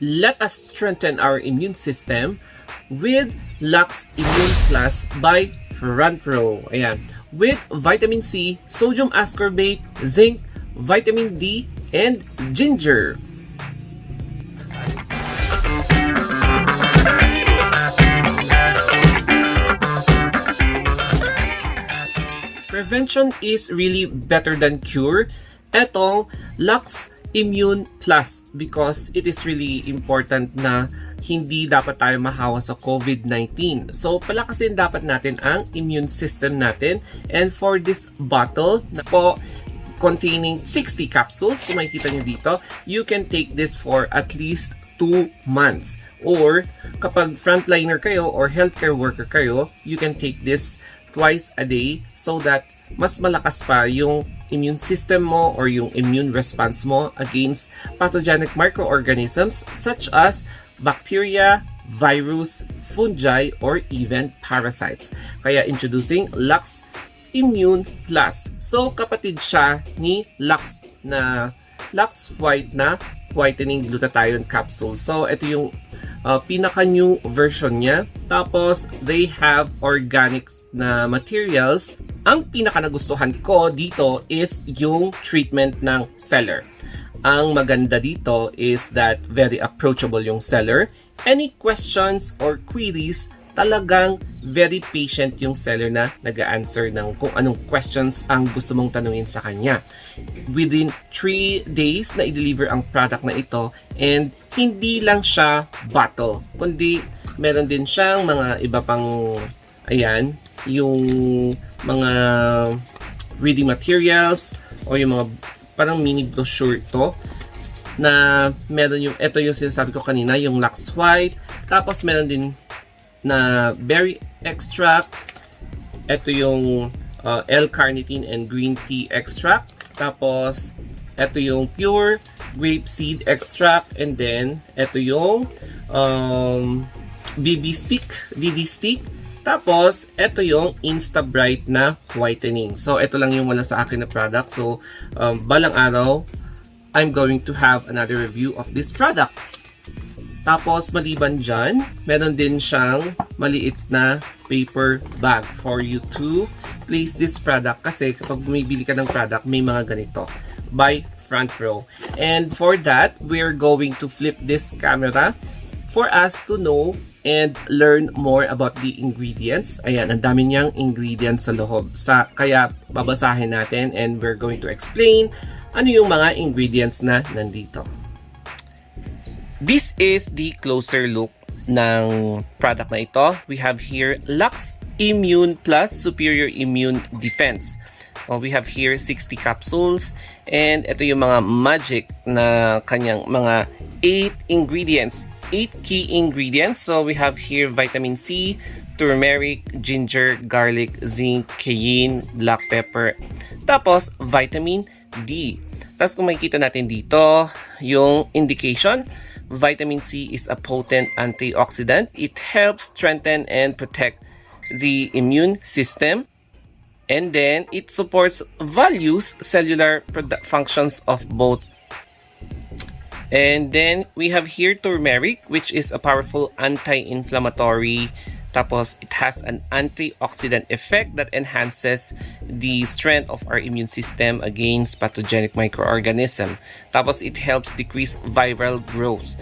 let us strengthen our immune system with Lux Immune Plus by FrontRow. Ayan. With vitamin C, sodium ascorbate, zinc, vitamin D, and ginger. Prevention is really better than cure. Etong Lux Immune Plus, because it is really important na hindi dapat tayo mahawa sa COVID-19. So, palakasin dapat natin ang immune system natin. And for this bottle po, containing 60 capsules, kung makikita nyo dito, you can take this for at least 2 months. Or, kapag frontliner kayo or healthcare worker kayo, you can take this twice a day so that mas malakas pa yung immune system mo or yung immune response mo against pathogenic microorganisms such as bacteria, virus, fungi, or even parasites. Kaya introducing Lux Immune Plus. So kapatid siya ni Lux White na whitening glutathione capsule. So ito yung pinaka-new version niya. Tapos they have organic na materials. Ang pinaka-nagustuhan ko dito is yung treatment ng seller. Ang maganda dito is that very approachable yung seller. Any questions or queries, talagang very patient yung seller na nag-a-answer ng kung anong questions ang gusto mong tanungin sa kanya. Within 3 days na i-deliver ang product na ito, and hindi lang siya bottle, kundi meron din siyang mga iba pang, ayan, yung mga reading materials o yung mga parang mini brochure ito na meron yung, ito yung sinasabi ko kanina, yung Lux White, tapos meron din na berry extract, ito yung L-carnitine and green tea extract, tapos ito yung pure grape seed extract, and then ito yung BB stick, tapos ito yung Insta Bright na whitening. So ito lang yung wala sa akin na product. So balang araw I'm going to have another review of this product. Tapos maliban dyan, meron din siyang maliit na paper bag for you to place this product, kasi kapag bumibili ka ng product may mga ganito by FrontRow. And for that, we're going to flip this camera for us to know and learn more about the ingredients. Ayan, ang dami niyang ingredients sa loob. Kaya babasahin natin and we're going to explain ano yung mga ingredients na nandito. This is the closer look ng product na ito. We have here Lux Immune Plus Superior Immune Defense. We have here 60 capsules, and ito yung mga magic na kanyang mga 8 ingredients. 8 key ingredients. So we have here vitamin C, turmeric, ginger, garlic, zinc, cayenne, black pepper. Tapos vitamin D. Tapos kung makikita natin dito, yung indication, vitamin C is a potent antioxidant. It helps strengthen and protect the immune system. And then it supports various cellular functions of both. And then we have here turmeric, which is a powerful anti-inflammatory. Tapos it has an antioxidant effect that enhances the strength of our immune system against pathogenic microorganisms. Tapos it helps decrease viral growth.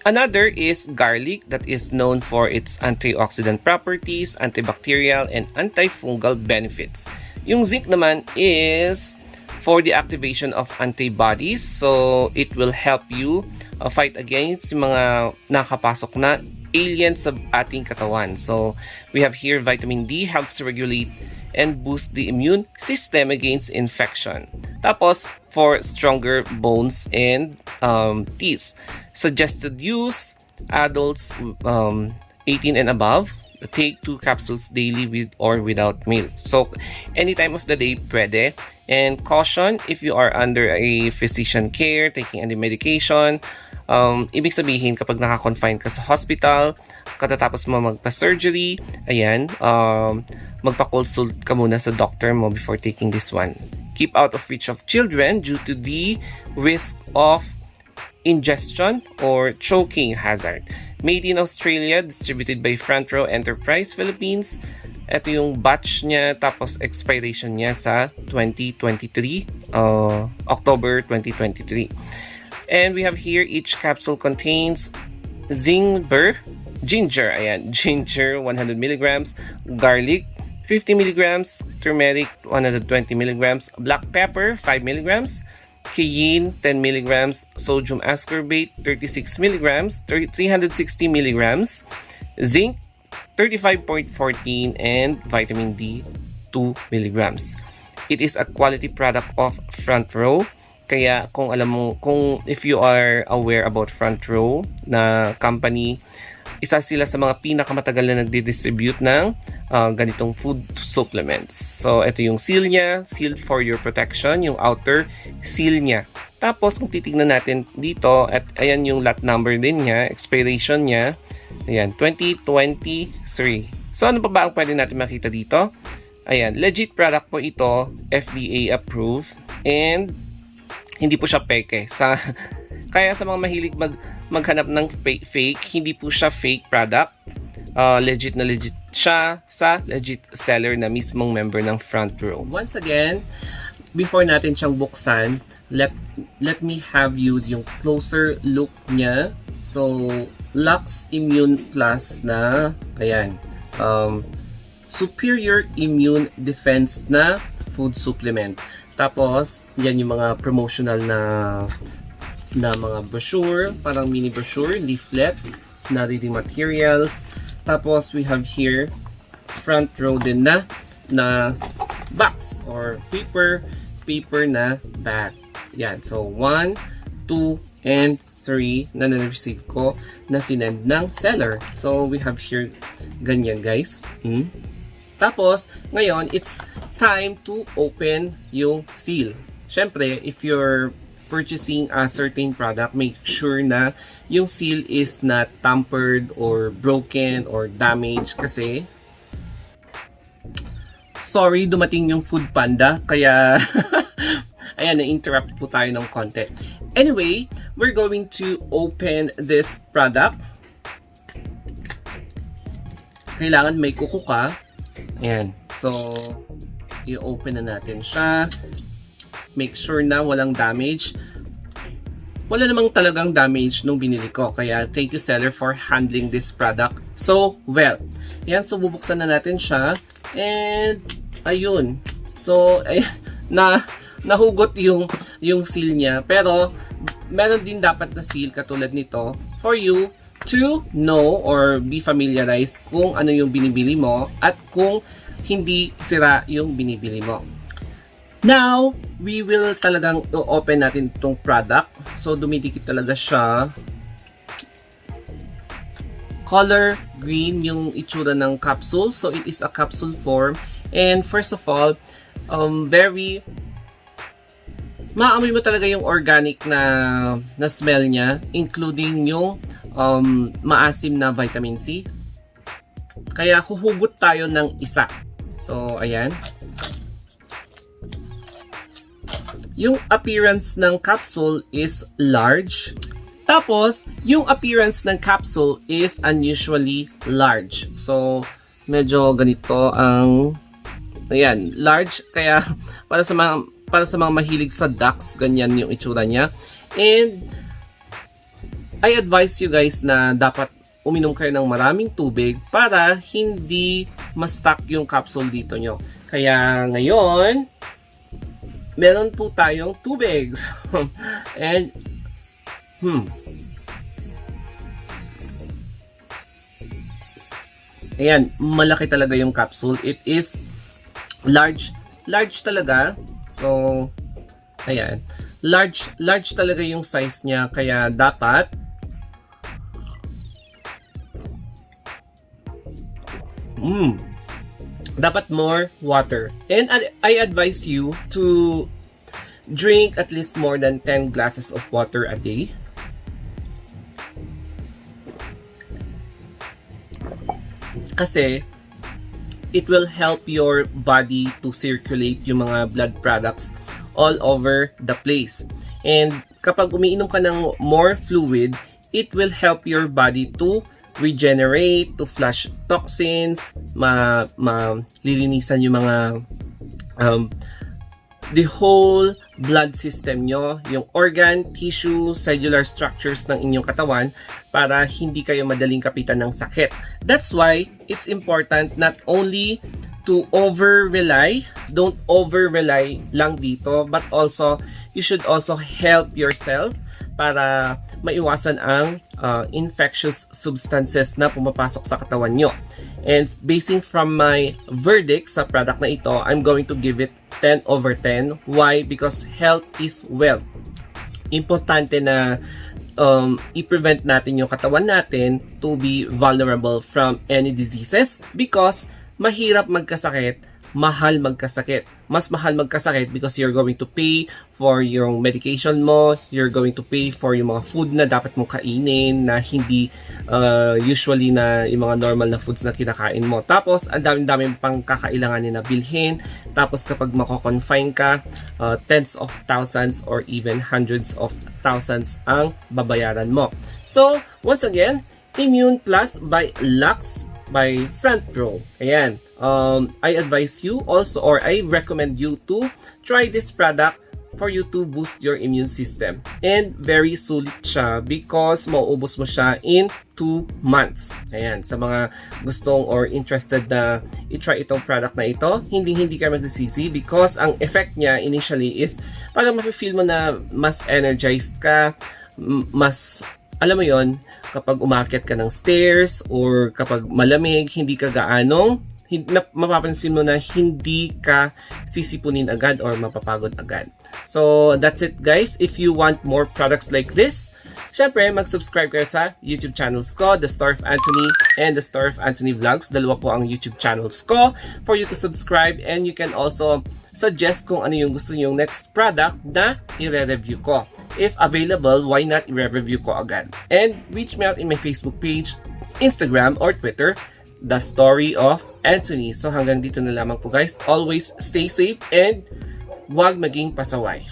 Another is garlic, that is known for its antioxidant properties, antibacterial, and antifungal benefits. Yung zinc naman is for the activation of antibodies. So, it will help you fight against yung mga nakapasok na aliens sa ating katawan. So, we have here vitamin D helps regulate and boost the immune system against infection. Tapos, for stronger bones and teeth. Suggested use, adults 18 and above, take 2 capsules daily with or without milk. So, any time of the day, pwede. And caution, if you are under a physician care, taking any medication, ibig sabihin kapag naka-confine ka sa hospital, katatapos mo magpa-surgery, ayan, magpa-consult ka muna sa doctor mo before taking this one. Keep out of reach of children due to the risk of ingestion or choking hazard. Made in Australia, distributed by Front Row Enterprise Philippines. Ito yung batch niya, tapos expiration niya sa 2023, October 2023. And we have here, each capsule contains ginger, ginger 100 milligrams, garlic 50 milligrams, turmeric 120 milligrams, black pepper 5 milligrams, cayenne 10 milligrams, sodium ascorbate 36 milligrams, 360 milligrams, zinc 35.14, and vitamin D 2 milligrams. It is a quality product of Front Row. Kaya kung alam mo, if you are aware about Front Row na company, isa sila sa mga pinakamatagal na nagdi-distribute ng ganitong food supplements. So, ito yung seal niya, sealed for your protection, yung outer seal niya. Tapos, kung titignan natin dito, at ayan yung lot number din niya, expiration niya, ayan, 2023. So, ano pa ba ang pwede natin makita dito? Ayan, legit product po ito, FDA approved, and hindi po siya peke. Kaya sa mga mahilig maghanap ng fake, hindi po siya fake product. Legit na legit siya sa legit seller na mismong member ng Front Row. Once again, before natin siyang buksan, let me have you yung closer look niya. So, Lux Immune Plus na, ayan, superior immune defense na food supplement. Tapos, yan yung mga promotional na mga brochure, parang mini brochure, leaflet, na reading materials. Tapos, we have here, Front Row din na box or paper na bag. Yan. So, 1, 2, and 3 na na-receive ko na sinend ng seller. So, we have here ganyan, guys. Tapos, ngayon, it's time to open yung seal. Syempre, if you're purchasing a certain product, make sure na yung seal is not tampered or broken or damaged kasi sorry, dumating yung Food Panda kaya ayan, na-interrupt po tayo ng konti. Anyway, we're going to open this product. Kailangan may kuko ka. Ayan. So, i-open na natin siya. Make sure na walang damage. Wala namang talagang damage nung binili ko. Kaya thank you seller for handling this product so well. Ayan, so bubuksan na natin siya. And ayun. So nahugot yung seal niya. Pero meron din dapat na seal katulad nito for you to know or be familiarized kung ano yung binibili mo at kung hindi sira yung binibili mo. Now, we will talagang open natin itong product. So, dumidikit talaga siya. Color green yung itsura ng capsule. So, it is a capsule form. And first of all, very maamoy mo talaga yung organic na smell niya, including yung maasim na vitamin C. Kaya huhugot tayo ng isa. So, ayan. Yung appearance ng capsule is large. Tapos, yung appearance ng capsule is unusually large. So, medyo ganito ang ayan, large. Kaya para sa mga mahilig sa ducks, ganyan yung itsura niya. And I advise you guys na dapat uminom kayo ng maraming tubig para hindi ma-stuck yung capsule dito nyo. Kaya ngayon, meron po tayong tubig. And ayan, malaki talaga yung capsule. It is large talaga. So, ayan. Large talaga yung size niya. Kaya dapat dapat more water. And I advise you to drink at least more than 10 glasses of water a day. Kasi it will help your body to circulate yung mga blood products all over the place. And kapag umiinom ka ng more fluid, it will help your body to regenerate, to flush toxins, lilinisan yung mga the whole blood system nyo, yung organ, tissue, cellular structures ng inyong katawan para hindi kayo madaling kapitan ng sakit. That's why it's important not only to don't over-rely lang dito, but also you should also help yourself para maiwasan ang infectious substances na pumapasok sa katawan nyo. And basing from my verdict sa product na ito, I'm going to give it 10 over 10. Why? Because health is wealth. Importante na i-prevent natin yung katawan natin to be vulnerable from any diseases because mahirap magkasakit, mahal magkasakit. Mas mahal magkasakit because you're going to pay for yung medication mo, you're going to pay for yung mga food na dapat mong kainin na hindi usually na yung mga normal na foods na kinakain mo. Tapos, ang daming pang kakailanganin na bilhin. Tapos, kapag mako-confine ka, tens of thousands or even hundreds of thousands ang babayaran mo. So, once again, Immune Plus by Lux by Front Row. Ayan. I advise you also, or I recommend you to try this product for you to boost your immune system. And very sulit siya because mauubos mo siya in 2 months. Ayan, sa mga gustong or interested na i-try itong product na ito, hindi kayo magsisisi because ang effect niya initially is parang mafe-feel mo na mas energized ka, mas, alam mo yon, kapag umakyat ka ng stairs or kapag malamig, hindi ka gaanong mapapansin mo na hindi ka sisipunin agad or mapapagod agad. So, that's it guys. If you want more products like this, syempre, mag-subscribe kayo sa YouTube channels ko, The Star of Anthony and The Star of Anthony Vlogs. Dalawa po ang YouTube channels ko for you to subscribe, and you can also suggest kung ano yung gusto nyong next product na i-review ko. If available, why not i-review ko agad? And reach me out in my Facebook page, Instagram, or Twitter, The Story of Anthony. So hanggang dito na lamang po guys. Always stay safe and huwag maging pasaway.